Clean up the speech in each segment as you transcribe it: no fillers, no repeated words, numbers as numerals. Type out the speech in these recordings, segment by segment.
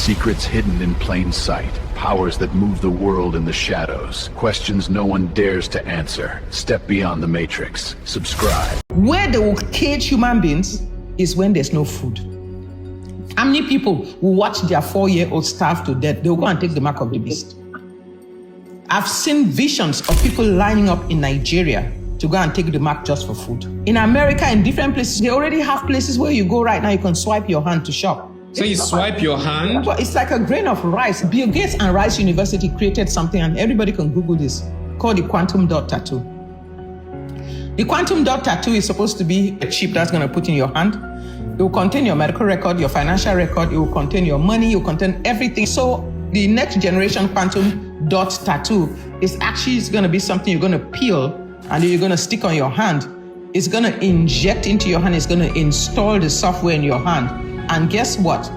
Secrets hidden in plain sight. Powers that move the world in the shadows. Questions no one dares to answer. Step beyond the matrix. Subscribe. Where they will cage human beings is when there's no food. How many people will watch their 4-year-old starve to death? They'll go and take the mark of the beast. I've seen visions of people lining up in Nigeria to go and take the mark just for food. In America, in different places, they already have places where you go right now, you can swipe your hand to shop. So you swipe your hand? It's like a grain of rice. Bill Gates and Rice University created something, and everybody can Google this, called the quantum dot tattoo. The quantum dot tattoo is supposed to be a chip that's going to put in your hand. It will contain your medical record, your financial record, it will contain your money, it will contain everything. So the next generation quantum dot tattoo is actually going to be something you're going to peel and you're going to stick on your hand. It's going to inject into your hand, it's going to install the software in your hand. And guess what?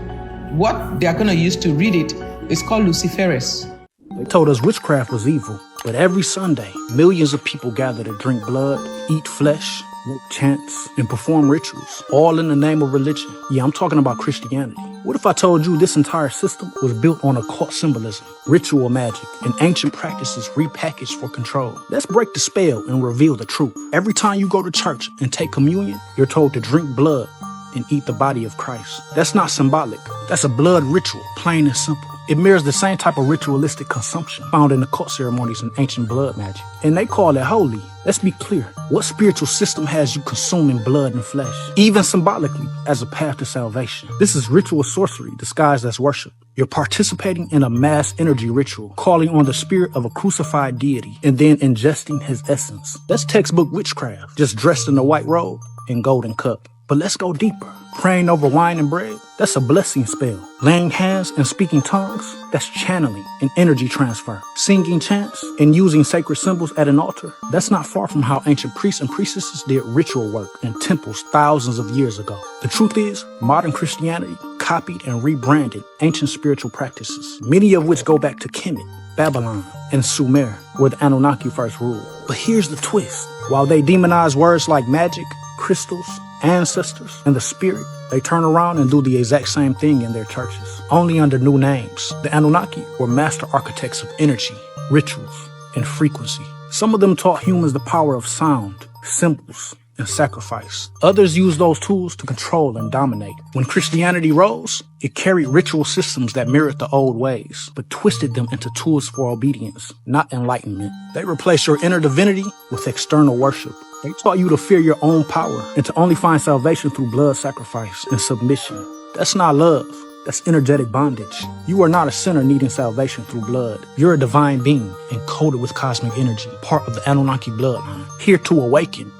What they're going to use to read it is called luciferase. They told us witchcraft was evil, but every Sunday, millions of people gather to drink blood, eat flesh, make chants, and perform rituals, all in the name of religion. Yeah, I'm talking about Christianity. What if I told you this entire system was built on occult symbolism, ritual magic, and ancient practices repackaged for control? Let's break the spell and reveal the truth. Every time you go to church and take communion, you're told to drink blood and eat the body of Christ. That's not symbolic. That's a blood ritual, plain and simple. It mirrors the same type of ritualistic consumption found in occult ceremonies and ancient blood magic. And they call it holy. Let's be clear. What spiritual system has you consuming blood and flesh, even symbolically, as a path to salvation? This is ritual sorcery disguised as worship. You're participating in a mass energy ritual, calling on the spirit of a crucified deity, and then ingesting his essence. That's textbook witchcraft, just dressed in a white robe and golden cup. But let's go deeper. Praying over wine and bread, that's a blessing spell. Laying hands and speaking tongues, that's channeling and energy transfer. Singing chants and using sacred symbols at an altar, that's not far from how ancient priests and priestesses did ritual work in temples thousands of years ago. The truth is, modern Christianity copied and rebranded ancient spiritual practices, many of which go back to Kemet, Babylon, and Sumer, where the Anunnaki first ruled. But here's the twist. While they demonize words like magic, crystals, ancestors, and the spirit, they turn around and do the exact same thing in their churches, only under new names. The Anunnaki were master architects of energy, rituals, and frequency. Some of them taught humans the power of sound, symbols, and sacrifice. Others used those tools to control and dominate. When Christianity rose, it carried ritual systems that mirrored the old ways, but twisted them into tools for obedience, not enlightenment. They replaced your inner divinity with external worship. They taught you to fear your own power and to only find salvation through blood sacrifice and submission. That's not love. That's energetic bondage. You are not a sinner needing salvation through blood. You're a divine being encoded with cosmic energy, part of the Anunnaki bloodline, here to awaken,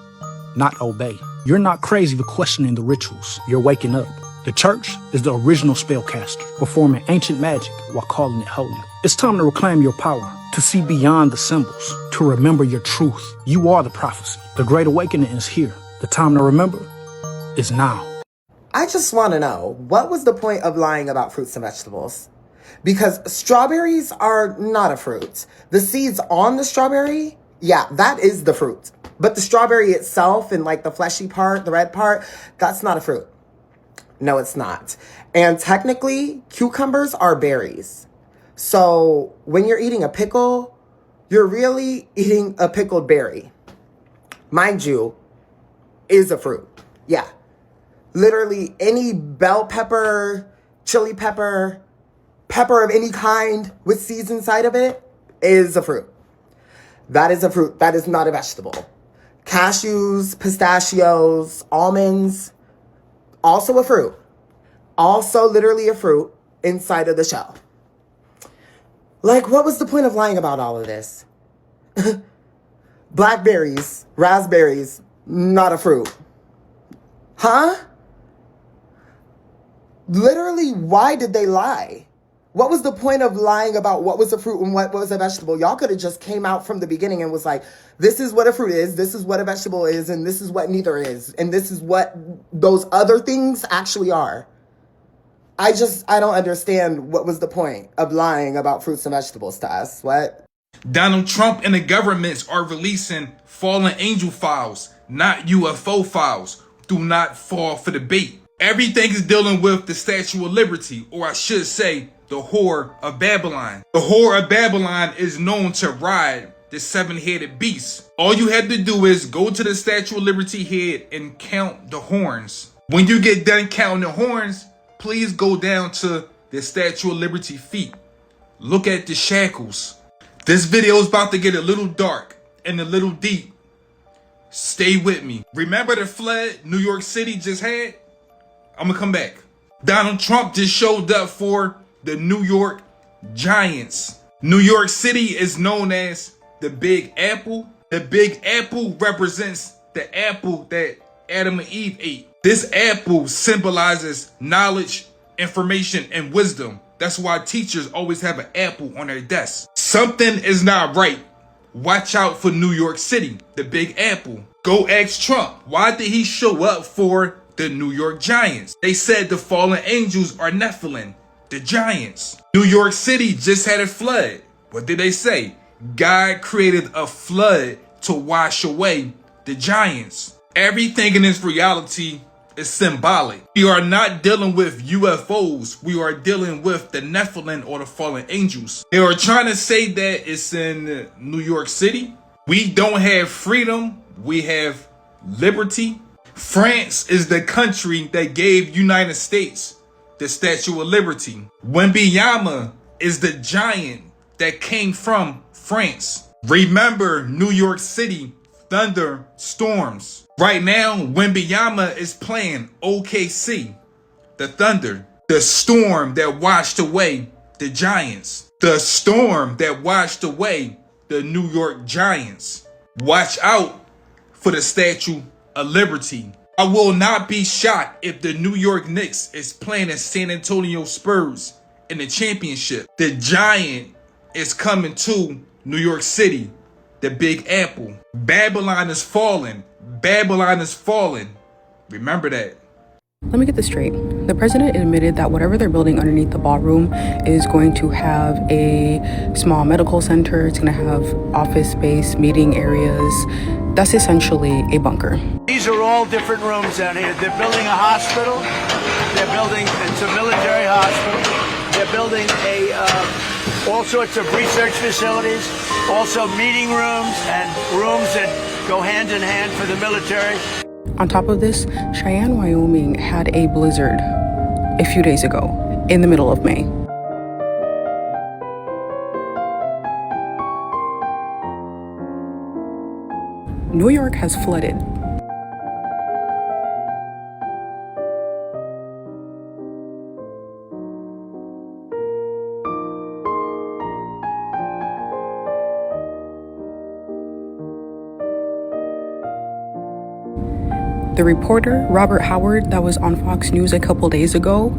not obey. You're not crazy for questioning the rituals. You're waking up. The church is the original spellcaster, performing ancient magic while calling it holy. It's time to reclaim your power, to see beyond the symbols, to remember your truth. You are the prophecy. The Great Awakening is here. The time to remember is now. I just want to know, what was the point of lying about fruits and vegetables? Because strawberries are not a fruit. The seeds on the strawberry, yeah, that is the fruit. But the strawberry itself and like the fleshy part, the red part, that's not a fruit. No, it's not. And technically, cucumbers are berries. So when you're eating a pickle, you're really eating a pickled berry. Mind you, is a fruit. Yeah. Literally any bell pepper, chili pepper, pepper of any kind with seeds inside of it is a fruit. That is a fruit. That is not a vegetable. Cashews, pistachios, almonds, also a fruit. Also literally a fruit inside of the shell. Like, what was the point of lying about all of this? Blackberries, raspberries, not a fruit. Huh? Literally, why did they lie? What was the point of lying about what was a fruit and what was a vegetable? Y'all could have just came out from the beginning and was like, this is what a fruit is, this is what a vegetable is, and this is what neither is, and this is what those other things actually are. I don't understand what was the point of lying about fruits and vegetables to us. What? Donald Trump and the governments are releasing fallen angel files, not UFO files. Do not fall for the bait. Everything is dealing with the Statue of Liberty, or I should say, the Whore of Babylon. The Whore of Babylon is known to ride the seven-headed beast. All you have to do is go to the Statue of Liberty head and count the horns. When you get done counting the horns, please go down to the Statue of Liberty feet. Look at the shackles. This video is about to get a little dark and a little deep. Stay with me. Remember the flood New York City just had? I'm gonna come back. Donald Trump just showed up for the New York Giants. New York City is known as the Big Apple. The Big Apple represents the apple that Adam and Eve ate. This apple symbolizes knowledge, information, and wisdom. That's why teachers always have an apple on their desk. Something is not right. Watch out for New York City, the Big Apple. Go ask Trump, why did he show up for the New York Giants? They said the fallen angels are Nephilim, the giants. New York City just had a flood. What did they say? God created a flood to wash away the giants. Everything in this reality is symbolic. We are not dealing with UFOs. We are dealing with the Nephilim or the fallen angels. They are trying to say that it's in New York City. We don't have freedom. We have liberty. France is the country that gave United States the Statue of Liberty. Wembanyama is the giant that came from France. Remember New York City thunder storms. Right now, Wembanyama is playing OKC, the Thunder, the storm that washed away the Giants, the storm that washed away the New York Giants. Watch out for the Statue of Liberty. I will not be shocked if the New York Knicks is playing the San Antonio Spurs in the championship. The Giant is coming to New York City, the Big Apple. Babylon is falling. Babylon is falling. Remember that. Let me get this straight. The president admitted that whatever they're building underneath the ballroom is going to have a small medical center. It's going to have office space, meeting areas. That's essentially a bunker. These are all different rooms down here. They're building a hospital. They're building, it's a military hospital. They're building all sorts of research facilities, also meeting rooms and rooms that go hand in hand for the military. On top of this, Cheyenne, Wyoming had a blizzard a few days ago in the middle of May. New York has flooded. The reporter, Robert Howard, that was on Fox News a couple days ago,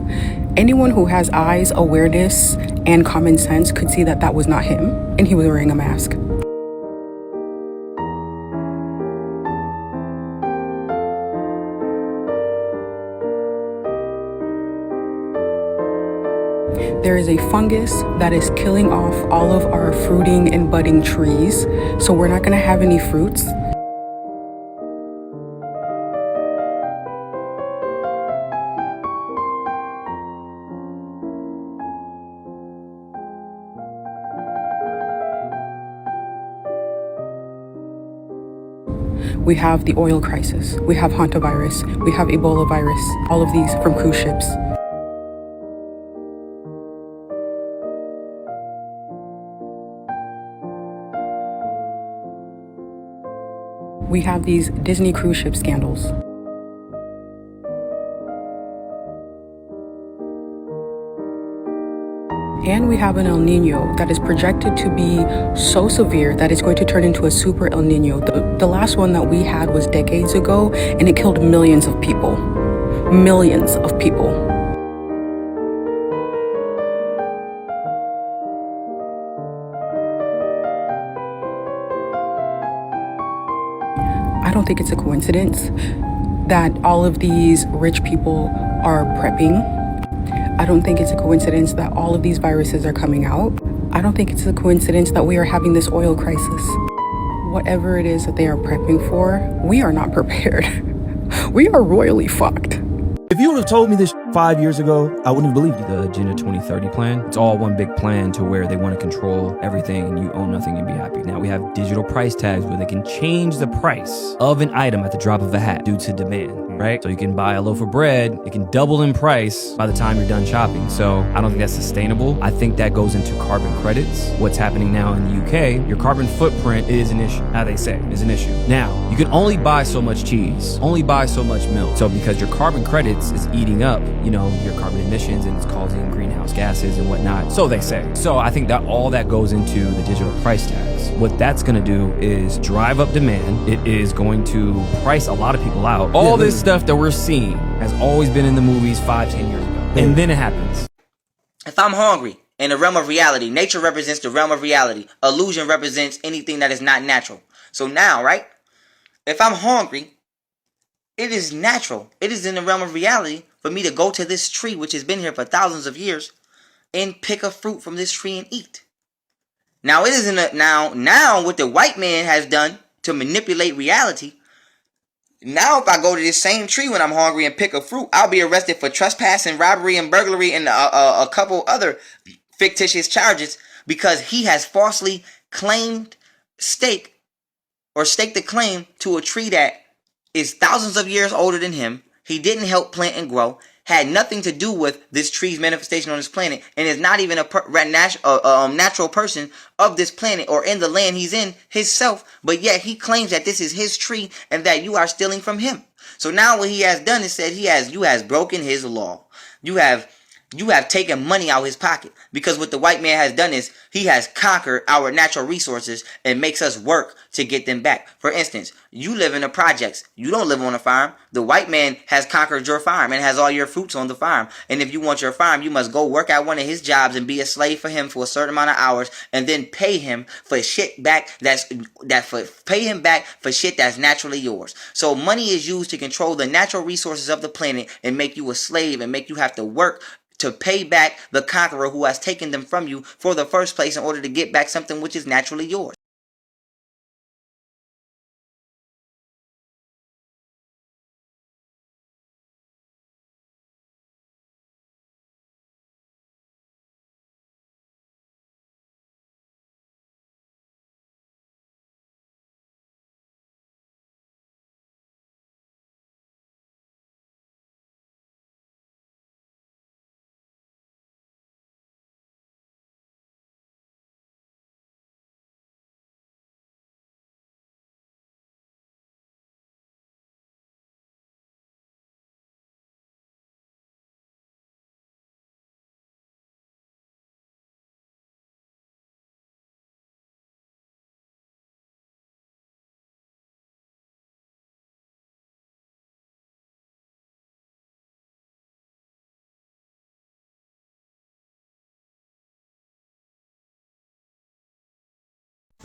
anyone who has eyes, awareness, and common sense could see that that was not him, and he was wearing a mask. There is a fungus that is killing off all of our fruiting and budding trees, so we're not gonna have any fruits. We have the oil crisis, we have hantavirus, we have Ebola virus, all of these from cruise ships. We have these Disney cruise ship scandals. And we have an El Nino that is projected to be so severe that it's going to turn into a super El Nino. The last one that we had was decades ago, and it killed millions of people. Millions of people. I don't think it's a coincidence that all of these rich people are prepping. I don't think it's a coincidence that all of these viruses are coming out. I don't think it's a coincidence that we are having this oil crisis. Whatever it is that they are prepping for, we are not prepared. We are royally fucked. If you would have told me this 5 years ago, I wouldn't have believed you. The Agenda 2030 plan, it's all one big plan to where they want to control everything and you own nothing and be happy. Now we have digital price tags where they can change the price of an item at the drop of a hat due to demand, right? So you can buy a loaf of bread, it can double in price by the time you're done shopping. So I don't think that's sustainable. I think that goes into carbon credits. What's happening now in the UK, your carbon footprint is an issue. How they say is an issue. Now, you can only buy so much cheese, only buy so much milk. So because your carbon credits is eating up, your carbon emissions and it's causing greenhouse gases and whatnot. So they say. So I think that all that goes into the digital price tags. What that's going to do is drive up demand. It is going to price a lot of people out. All this stuff that we're seeing has always been in the movies 5-10 years ago. And then it happens. If I'm hungry, in the realm of reality, nature represents the realm of reality. Illusion represents anything that is not natural. So now, right? If I'm hungry, it is natural. It is in the realm of reality for me to go to this tree, which has been here for thousands of years, and pick a fruit from this tree and eat. Now it isn't now what the white man has done to manipulate reality. Now if I go to this same tree when I'm hungry and pick a fruit, I'll be arrested for trespassing, robbery, and burglary, and a couple other fictitious charges because he has falsely claimed staked the claim to a tree that is thousands of years older than him. He didn't help plant and grow, had nothing to do with this tree's manifestation on this planet, and is not even a natural person of this planet or in the land he's in himself, but yet he claims that this is his tree and that you are stealing from him. So now what he has done is said you has broken his law. You have taken money out of his pocket, because what the white man has done is he has conquered our natural resources and makes us work to get them back. For instance, you live in the projects. You don't live on a farm. The white man has conquered your farm and has all your fruits on the farm. And if you want your farm, you must go work at one of his jobs and be a slave for him for a certain amount of hours, and then pay him for shit back pay him back for shit that's naturally yours. So money is used to control the natural resources of the planet and make you a slave and make you have to work to pay back the conqueror who has taken them from you for the first place in order to get back something which is naturally yours.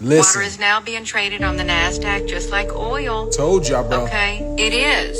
Water is now being traded on the NASDAQ just like oil. Told y'all, bro. Okay, it is.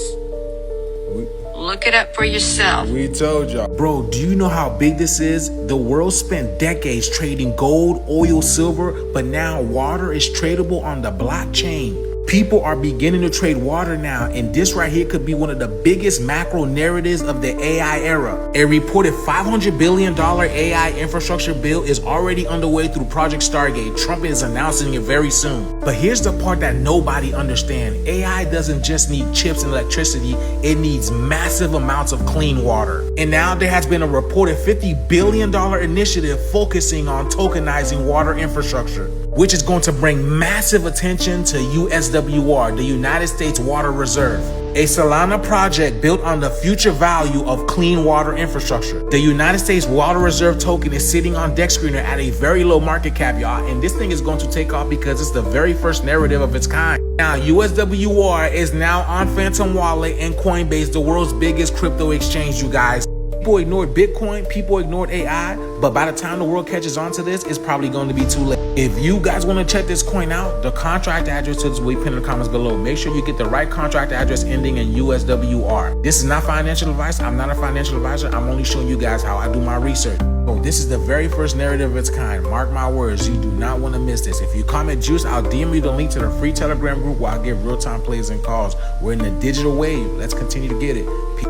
Look it up for yourself. We told y'all. Bro, do you know how big this is? The world spent decades trading gold, oil, silver, but now water is tradable on the blockchain. People are beginning to trade water now, and this right here could be one of the biggest macro narratives of the AI era. A reported $500 billion AI infrastructure bill is already underway through Project Stargate. Trump is announcing it very soon. But here's the part that nobody understands. AI doesn't just need chips and electricity, it needs massive amounts of clean water. And now there has been a reported $50 billion initiative focusing on tokenizing water infrastructure, which is going to bring massive attention to USWR, the United States Water Reserve, a Solana project built on the future value of clean water infrastructure. The United States Water Reserve token is sitting on Dex Screener at a very low market cap, y'all, and this thing is going to take off because it's the very first narrative of its kind. Now, USWR is now on Phantom Wallet and Coinbase, the world's biggest crypto exchange, you guys. People ignored Bitcoin, people ignored AI, but by the time the world catches on to this, it's probably going to be too late. If you guys want to check this coin out, the contract address to this will be pinned in the comments below. Make sure you get the right contract address ending in USWR. This is not financial advice. I'm not a financial advisor. I'm only showing you guys how I do my research. So this is the very first narrative of its kind. Mark my words, you do not want to miss this. If you comment juice, I'll DM you the link to the free Telegram group where I give real-time plays and calls. We're in the digital wave. Let's continue to get it. Peace.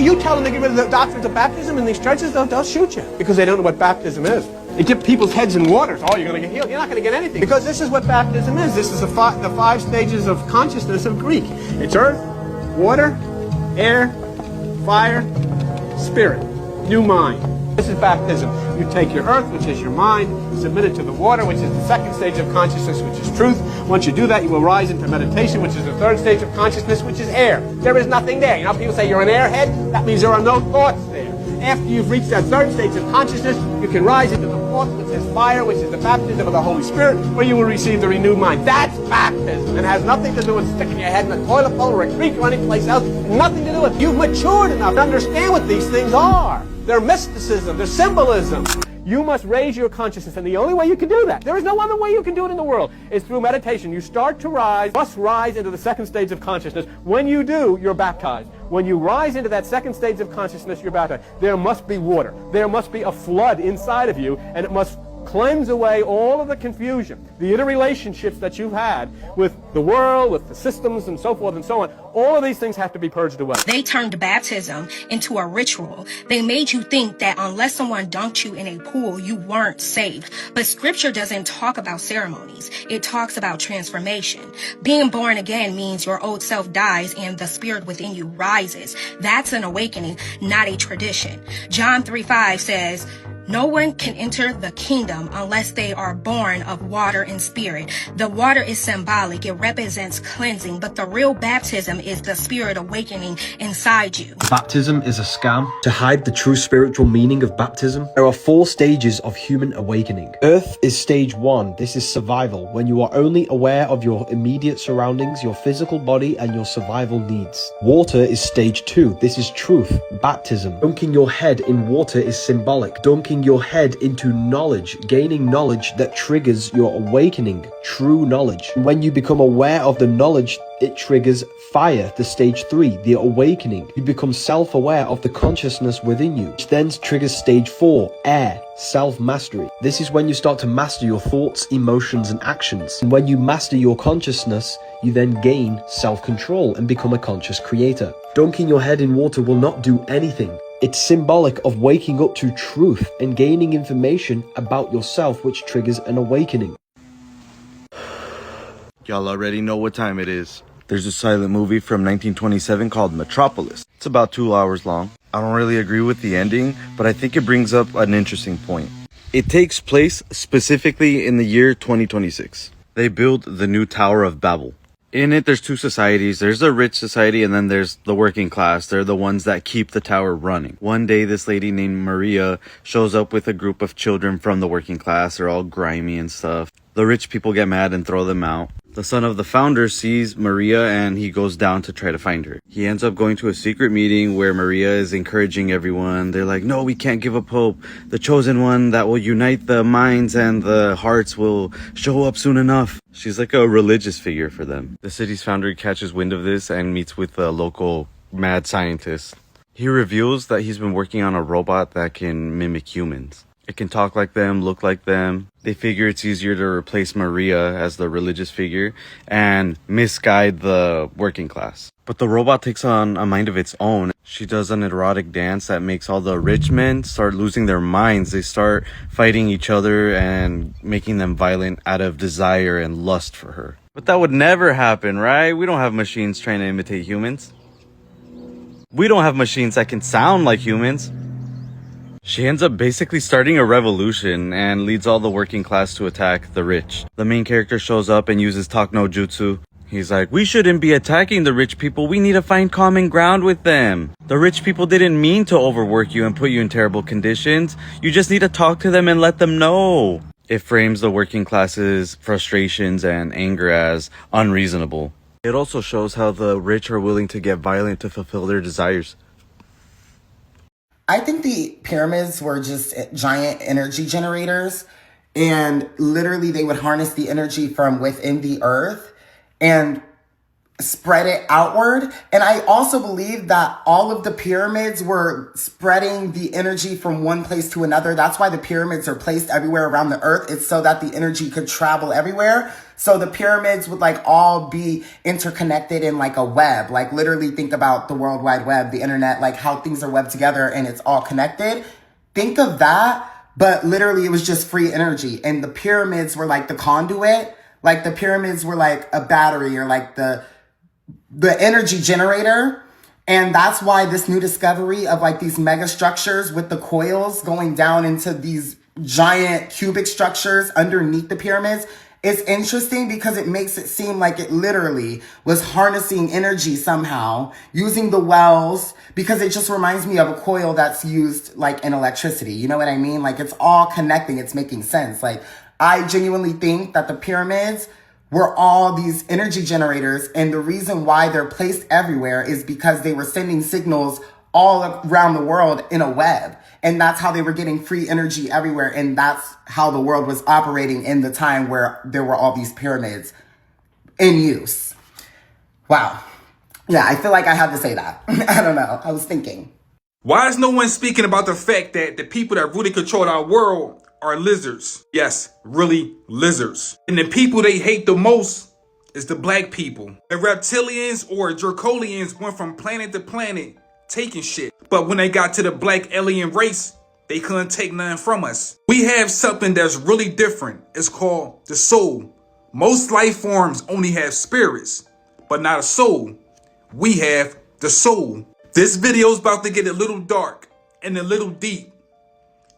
You tell them to get rid of the doctrines of baptism in these churches, they'll shoot you because they don't know what baptism is. They dip people's heads in water. Oh, you're going to get healed. You're not going to get anything because this is what baptism is. This is the five stages of consciousness of Greek. It's earth, water, air, fire, spirit, new mind. This is baptism. You take your earth, which is your mind, submit it to the water, which is the second stage of consciousness, which is truth. Once you do that, you will rise into meditation, which is the third stage of consciousness, which is air. There is nothing there. You know, people say you're an airhead. That means there are no thoughts there. After you've reached that third stage of consciousness, you can rise into the fourth, which is fire, which is the baptism of the Holy Spirit, where you will receive the renewed mind. That's baptism. It has nothing to do with sticking your head in a toilet bowl or a creek or any place else. Nothing to do with it. You've matured enough to understand what these things are. They're mysticism. They're symbolism. You must raise your consciousness, and the only way you can do that, there is no other way you can do it in the world, is through meditation. You start to rise, must rise into the second stage of consciousness. When you do, you're baptized. When you rise into that second stage of consciousness, you're baptized. There must be water. There must be a flood inside of you, and it must cleanse away all of the confusion, the interrelationships that you've had with the world, with the systems, and so forth and so on. All of these things have to be purged away. They turned baptism into a ritual. They made you think that unless someone dunked you in a pool, you weren't saved. But scripture doesn't talk about ceremonies. It talks about transformation. Being born again means your old self dies and the spirit within you rises. That's an awakening, not a tradition. John 3:5 says, no one can enter the kingdom unless they are born of water and spirit. The water is symbolic. It represents cleansing, but the real baptism is the spirit awakening inside you. Baptism is a scam. To hide the true spiritual meaning of baptism, there are 4 stages of human awakening. Earth is stage 1. This is survival, when you are only aware of your immediate surroundings, your physical body, and your survival needs. Water is stage 2. This is truth, baptism. Dunking your head in water is symbolic. Dunking your head into knowledge, gaining knowledge that triggers your awakening, true knowledge. When you become aware of the knowledge, it triggers fire, the stage 3, the awakening. You become self-aware of the consciousness within you, which then triggers stage 4, air, self-mastery. This is when you start to master your thoughts, emotions, and actions. And when you master your consciousness, you then gain self-control and become a conscious creator. Dunking your head in water will not do anything. It's symbolic of waking up to truth and gaining information about yourself, which triggers an awakening. Y'all already know what time it is. There's a silent movie from 1927 called Metropolis. It's about 2 hours long. I don't really agree with the ending, but I think it brings up an interesting point. It takes place specifically in the year 2026. They build the new Tower of Babel. In it, there's 2 societies. There's the rich society and then there's the working class. They're the ones that keep the tower running. One day, this lady named Maria shows up with a group of children from the working class. They're all grimy and stuff. The rich people get mad and throw them out. The son of the founder sees Maria and he goes down to try to find her. He ends up going to a secret meeting where Maria is encouraging everyone. They're like, no, we can't give up hope. The chosen one that will unite the minds and the hearts will show up soon enough. She's like a religious figure for them. The city's founder catches wind of this and meets with a local mad scientist. He reveals that he's been working on a robot that can mimic humans. It can talk like them, look like them. They figure it's easier to replace Maria as the religious figure and misguide the working class. But the robot takes on a mind of its own. She does an erotic dance that makes all the rich men start losing their minds. They start fighting each other and making them violent out of desire and lust for her. But that would never happen, right? We don't have machines trying to imitate humans. We don't have machines that can sound like humans. She ends up basically starting a revolution and leads all the working class to attack the rich. The main character shows up and uses talk no jutsu. He's like, we shouldn't be attacking the rich people. We need to find common ground with them. The rich people didn't mean to overwork you and put you in terrible conditions. You just need to talk to them and let them know. It frames the working class's frustrations and anger as unreasonable. It also shows how the rich are willing to get violent to fulfill their desires. I think the pyramids were just giant energy generators, and literally they would harness the energy from within the earth and spread it outward. And I also believe that all of the pyramids were spreading the energy from one place to another. That's why the pyramids are placed everywhere around the earth. It's so that the energy could travel everywhere. So the pyramids would like all be interconnected in like a web. Like literally think about the World Wide Web, the internet, like how things are webbed together and it's all connected. Think of that, but literally it was just free energy. And the pyramids were like the conduit. Like the pyramids were like a battery or like the energy generator. And that's why this new discovery of like these mega structures with the coils going down into these giant cubic structures underneath the pyramids, it's interesting because it makes it seem like it literally was harnessing energy somehow using the wells, because it just reminds me of a coil that's used like in electricity. You know what I mean? Like it's all connecting. It's making sense. Like I genuinely think that the pyramids were all these energy generators. And the reason why they're placed everywhere is because they were sending signals all around the world in a web. And that's how they were getting free energy everywhere. And that's how the world was operating in the time where there were all these pyramids in use. Wow. Yeah, I feel like I had to say that. I don't know. I was thinking. Why is no one speaking about the fact that the people that really control our world are lizards? Yes, really lizards. And the people they hate the most is the black people. The reptilians or Dracolians went from planet to planet taking shit. But when they got to the black alien race, they couldn't take nothing from us. We have something that's really different. It's called the soul. Most life forms only have spirits, but not a soul. We have the soul. This video is about to get a little dark and a little deep.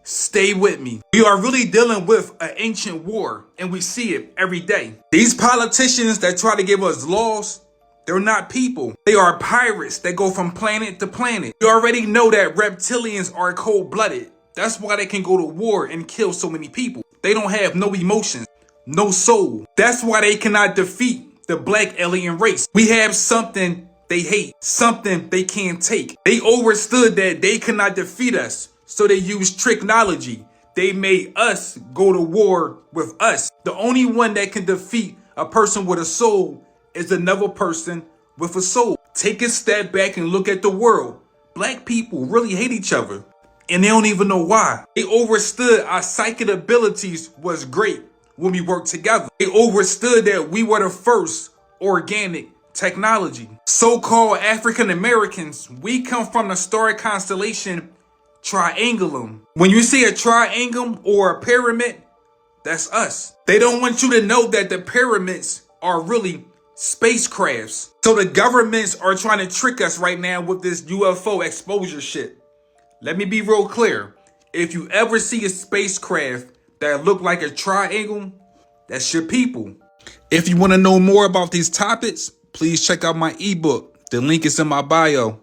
Stay with me. We are really dealing with an ancient war, and we see it every day. These politicians that try to give us laws, they're not people. They are pirates that go from planet to planet. You already know that reptilians are cold-blooded. That's why they can go to war and kill so many people. They don't have no emotions, no soul. That's why they cannot defeat the black alien race. We have something they hate, something they can't take. They understood that they cannot defeat us, so they used technology. They made us go to war with us. The only one that can defeat a person with a soul is another person with a soul. Take a step back and look at the world. Black people really hate each other, and they don't even know why. They understood our psychic abilities was great when we worked together. They understood that we were the first organic technology. So-called African Americans, we come from the star constellation Triangulum. When you see a triangle or a pyramid, that's us. They don't want you to know that the pyramids are really spacecrafts. So the governments are trying to trick us right now with this UFO exposure shit. Let me be real clear. If you ever see a spacecraft that look like a triangle, that's your people. If you want to know more about these topics, please check out my ebook. The link is in my bio.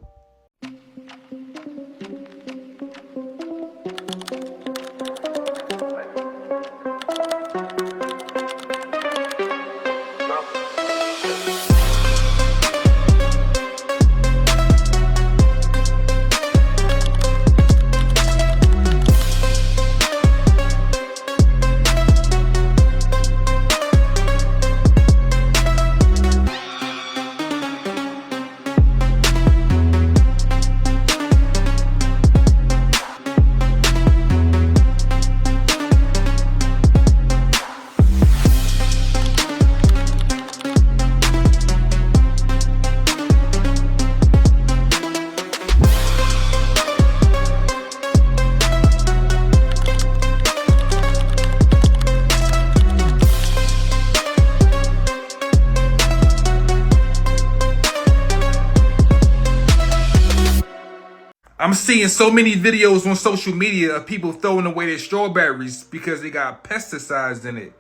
I'm seeing so many videos on social media of people throwing away their strawberries because they got pesticides in it.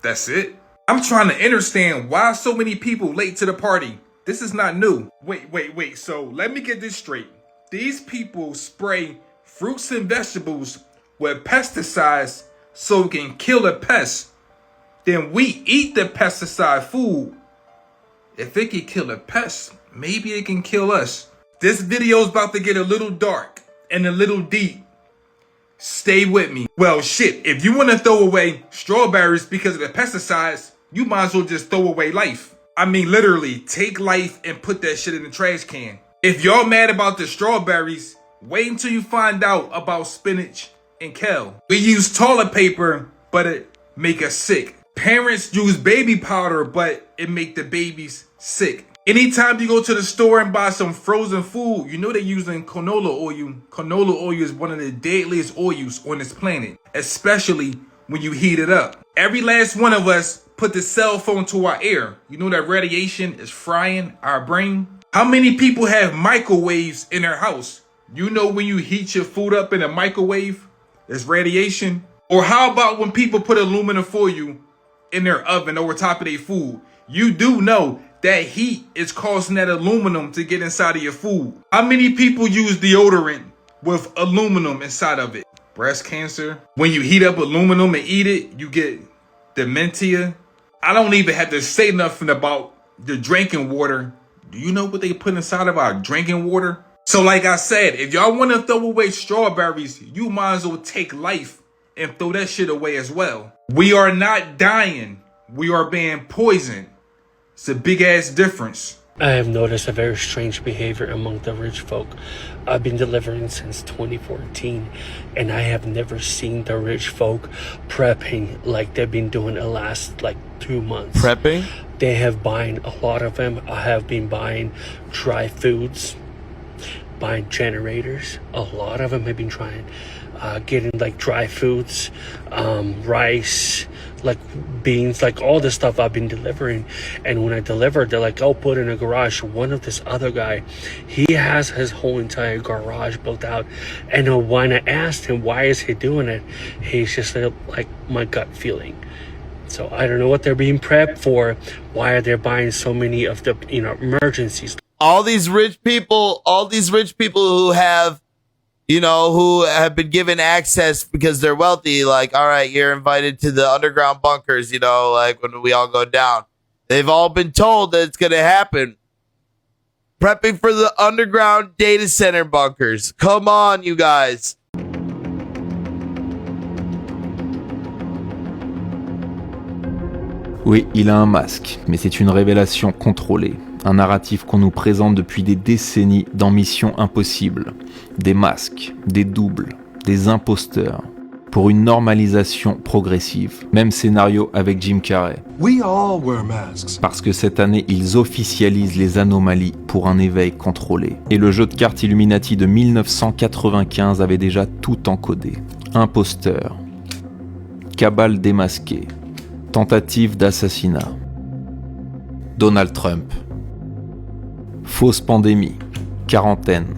That's it. I'm trying to understand why so many people late to the party. This is not new. Wait. So let me get this straight. These people spray fruits and vegetables with pesticides so it can kill a pest. Then we eat the pesticide food. If it can kill a pest, maybe it can kill us. This video is about to get a little dark and a little deep. Stay with me. Well, shit, if you want to throw away strawberries because of the pesticides, you might as well just throw away life. I mean, literally, take life and put that shit in the trash can. If y'all mad about the strawberries, wait until you find out about spinach and kale. We use toilet paper, but it make us sick. Parents use baby powder, but it make the babies sick. Anytime you go to the store and buy some frozen food, you know they're using canola oil. Canola oil is one of the deadliest oils on this planet, especially when you heat it up. Every last one of us put the cell phone to our ear. You know that radiation is frying our brain? How many people have microwaves in their house? You know when you heat your food up in a microwave, there's radiation? Or how about when people put aluminum foil in their oven over top of their food? You do know that heat is causing that aluminum to get inside of your food. How many people use deodorant with aluminum inside of it? Breast cancer. When you heat up aluminum and eat it, you get dementia. I don't even have to say nothing about the drinking water. Do you know what they put inside of our drinking water? So like I said, if y'all want to throw away strawberries, you might as well take life and throw that shit away as well. We are not dying. We are being poisoned. It's a big ass difference. I have noticed a very strange behavior among the rich folk. I've been delivering since 2014, and I have never seen the rich folk prepping like they've been doing the last 2 months. Prepping? They have buying, a lot of them have been buying dry foods, buying generators. A lot of them have been trying, getting dry foods, rice, beans, all this stuff I've been delivering. And when I delivered, they're like, oh, put in a garage. One of this other guy, he has his whole entire garage built out. And when I asked him, why is he doing it? He's just like my gut feeling. So I don't know what they're being prepped for. Why are they buying so many of the, emergencies? All these rich people who have, who have been given access because they're wealthy, all right, you're invited to the underground bunkers, when we all go down. They've all been told that it's going to happen. Prepping for the underground data center bunkers. Come on, you guys. Oui, il a un masque, mais c'est une révélation contrôlée. Un narratif qu'on nous présente depuis des décennies dans Mission Impossible. Des masques, des doubles, des imposteurs. Pour une normalisation progressive. Même scénario avec Jim Carrey. We all wear masks. Parce que cette année, ils officialisent les anomalies pour un éveil contrôlé. Et le jeu de cartes Illuminati de 1995 avait déjà tout encodé. Imposteur. Cabale démasquée. Tentative d'assassinat. Donald Trump. Fausse pandémie. Quarantaine.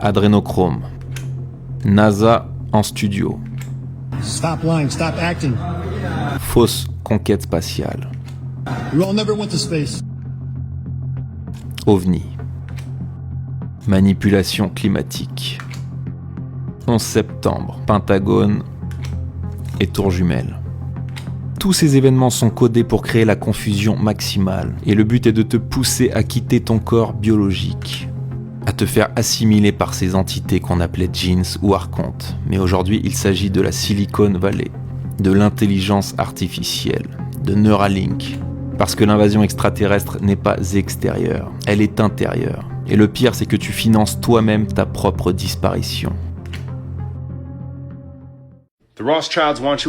Adrénochrome. NASA en studio. Stop lying, stop acting. Fausse conquête spatiale. You all never went to space. OVNI. Manipulation climatique. 11 septembre. Pentagone et tour jumelle. Tous ces événements sont codés pour créer la confusion maximale. Et le but est de te pousser à quitter ton corps biologique. À te faire assimiler par ces entités qu'on appelait jeans ou archontes. Mais aujourd'hui, il s'agit de la Silicon Valley, de l'intelligence artificielle, de Neuralink. Parce que l'invasion extraterrestre n'est pas extérieure, elle est intérieure. Et le pire, c'est que tu finances toi-même ta propre disparition. The Rothschilds want you in